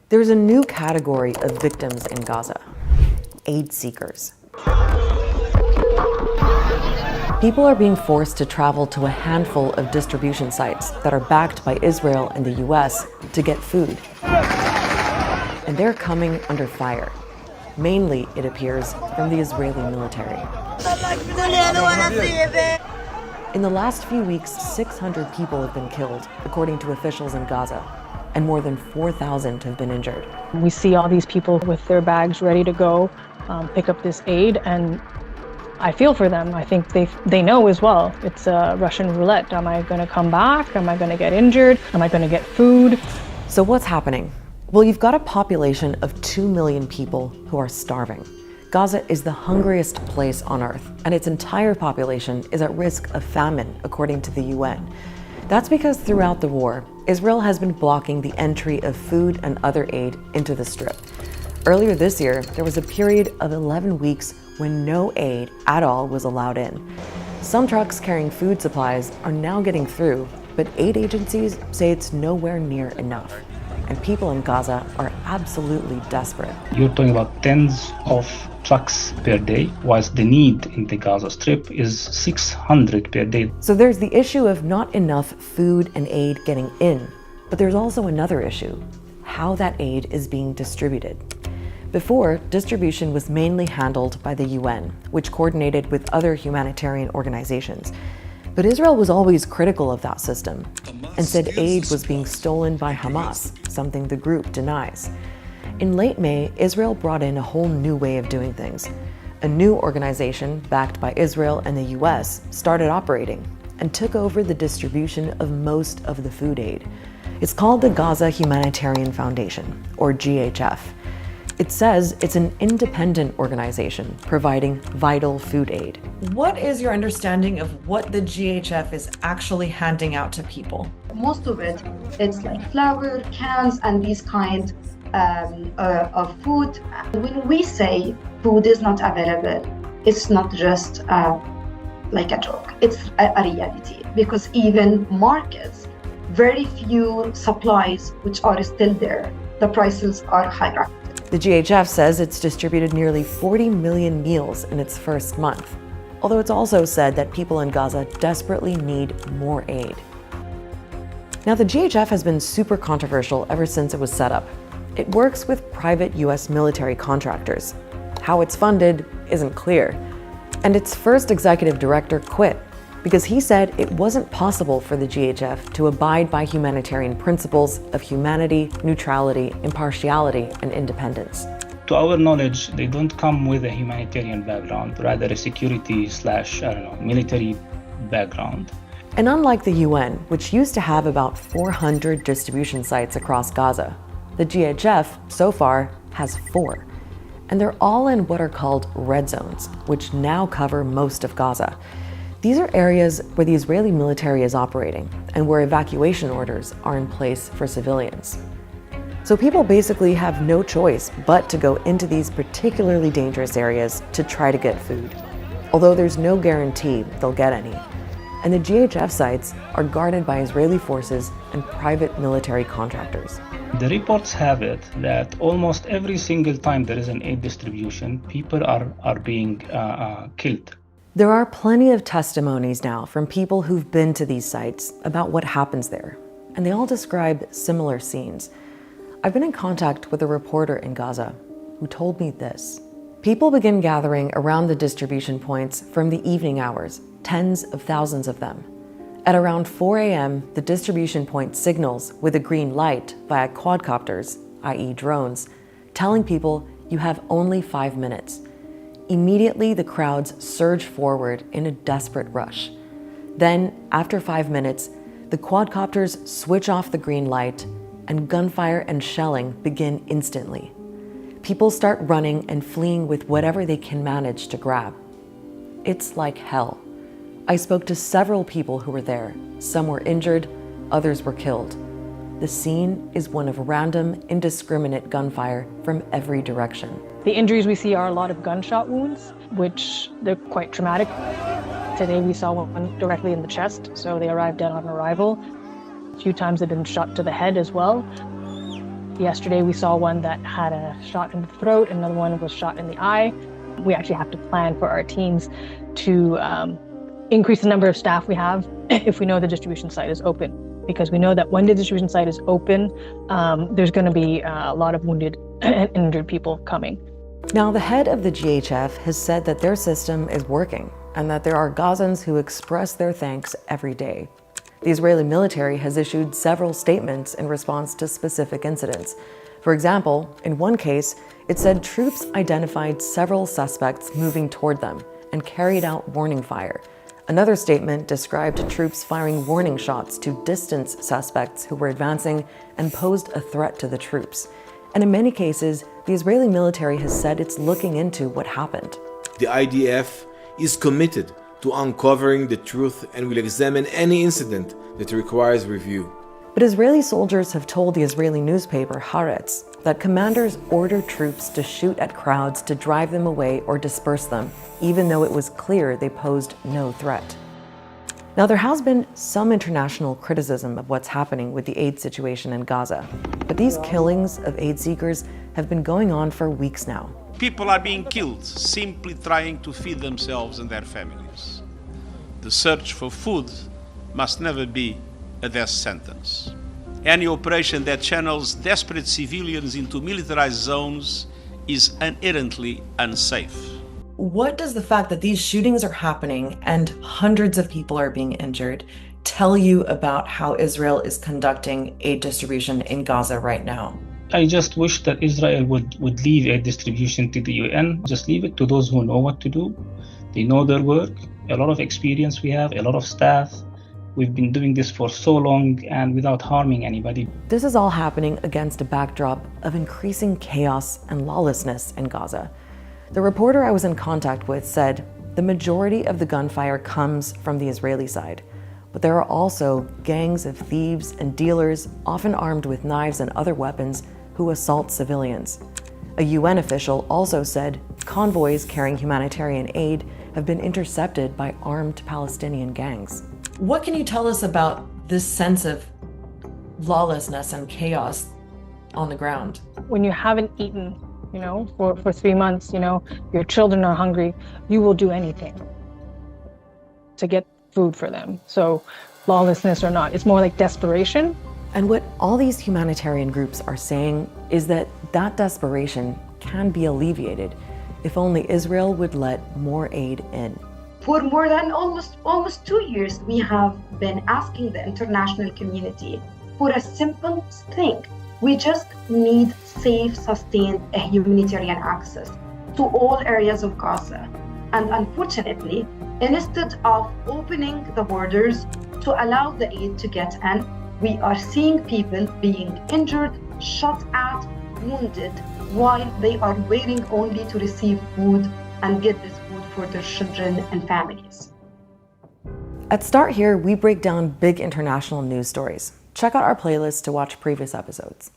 There's a new category of victims in Gaza: aid seekers. People are being forced to travel to a handful of distribution sites that are backed by Israel and the US to get food. And they're coming under fire. Mainly, it appears, from the Israeli military. In the last few weeks, 600 people have been killed, according to officials in Gaza, and more than 4,000 have been injured. We see all these people with their bags ready to go pick up this aid, and I feel for them. I think they know as well. It's a Russian roulette. Am I going to come back? Am I going to get injured? Am I going to get food? So what's happening? Well, you've got a population of 2 million people who are starving. Gaza is the hungriest place on earth, and its entire population is at risk of famine, according to the UN. That's because throughout the war, Israel has been blocking the entry of food and other aid into the Strip. Earlier this year, there was a period of 11 weeks when no aid at all was allowed in. Some trucks carrying food supplies are now getting through, but aid agencies say it's nowhere near enough. And people in Gaza are absolutely desperate. You're talking about tens of trucks per day, whilst the need in the Gaza Strip is 600 per day. So there's the issue of not enough food and aid getting in, but there's also another issue: how that aid is being distributed. Before, distribution was mainly handled by the UN, which coordinated with other humanitarian organizations. But Israel was always critical of that system and said aid was being stolen by Hamas, something the group denies. In late May, Israel brought in a whole new way of doing things. A new organization, backed by Israel and the US, started operating and took over the distribution of most of the food aid. It's called the Gaza Humanitarian Foundation, or GHF. It says it's an independent organization providing vital food aid. What is your understanding of what the GHF is actually handing out to people? Most of it's like flour, cans, and these kind of food. When we say food is not available, it's not just like a joke. It's a reality, because even markets, very few supplies which are still there, the prices are higher. The GHF says it's distributed nearly 40 million meals in its first month, although it's also said that people in Gaza desperately need more aid. Now, the GHF has been super controversial ever since it was set up. It works with private US military contractors. How it's funded isn't clear. And its first executive director quit because he said it wasn't possible for the GHF to abide by humanitarian principles of humanity, neutrality, impartiality, and independence. To our knowledge, they don't come with a humanitarian background, rather a military background. And unlike the UN, which used to have about 400 distribution sites across Gaza, the GHF, so far, has 4. And they're all in what are called red zones, which now cover most of Gaza. These are areas where the Israeli military is operating and where evacuation orders are in place for civilians. So people basically have no choice but to go into these particularly dangerous areas to try to get food, although there's no guarantee they'll get any. And the GHF sites are guarded by Israeli forces and private military contractors. The reports have it that almost every single time there is an aid distribution, people are being killed. There are plenty of testimonies now from people who've been to these sites about what happens there, and they all describe similar scenes. I've been in contact with a reporter in Gaza who told me this. People begin gathering around the distribution points from the evening hours, tens of thousands of them. At around 4 a.m., the distribution point signals with a green light via quadcopters, i.e. drones, telling people you have only 5 minutes. Immediately, the crowds surge forward in a desperate rush. Then, after 5 minutes, the quadcopters switch off the green light and gunfire and shelling begin instantly. People start running and fleeing with whatever they can manage to grab. It's like hell. I spoke to several people who were there. Some were injured, others were killed. The scene is one of random, indiscriminate gunfire from every direction. The injuries we see are a lot of gunshot wounds, which they're quite traumatic. Today we saw one directly in the chest, so they arrived dead on arrival. A few times they've been shot to the head as well. Yesterday, we saw one that had a shot in the throat, another one was shot in the eye. We actually have to plan for our teams to increase the number of staff we have if we know the distribution site is open. Because we know that when the distribution site is open, there's going to be a lot of wounded and injured people coming. Now, the head of the GHF has said that their system is working and that there are Gazans who express their thanks every day. The Israeli military has issued several statements in response to specific incidents. For example, in one case, it said troops identified several suspects moving toward them and carried out warning fire. Another statement described troops firing warning shots to distance suspects who were advancing and posed a threat to the troops. And in many cases, the Israeli military has said it's looking into what happened. The IDF is committed to uncovering the truth and will examine any incident that requires review. But Israeli soldiers have told the Israeli newspaper Haaretz that commanders ordered troops to shoot at crowds to drive them away or disperse them, even though it was clear they posed no threat. Now, there has been some international criticism of what's happening with the aid situation in Gaza, but these killings of aid seekers have been going on for weeks now. People are being killed simply trying to feed themselves and their families. The search for food must never be a death sentence. Any operation that channels desperate civilians into militarized zones is inherently unsafe. What does the fact that these shootings are happening and hundreds of people are being injured tell you about how Israel is conducting aid distribution in Gaza right now? I just wish that Israel would leave aid distribution to the UN. Just leave it to those who know what to do. They know their work. A lot of experience we have, a lot of staff. We've been doing this for so long and without harming anybody. This is all happening against a backdrop of increasing chaos and lawlessness in Gaza. The reporter I was in contact with said the majority of the gunfire comes from the Israeli side, but there are also gangs of thieves and dealers, often armed with knives and other weapons, who assault civilians. A UN official also said convoys carrying humanitarian aid have been intercepted by armed Palestinian gangs. What can you tell us about this sense of lawlessness and chaos on the ground? When you haven't eaten, for 3 months, your children are hungry, you will do anything to get food for them. So lawlessness or not, it's more like desperation. And what all these humanitarian groups are saying is that desperation can be alleviated if only Israel would let more aid in. For more than almost 2 years, we have been asking the international community for a simple thing. We just need safe, sustained humanitarian access to all areas of Gaza. And unfortunately, instead of opening the borders to allow the aid to get in, we are seeing people being injured, shot at, wounded, while they are waiting only to receive food and get this food for their children and families. At Start Here, we break down big international news stories. Check out our playlist to watch previous episodes.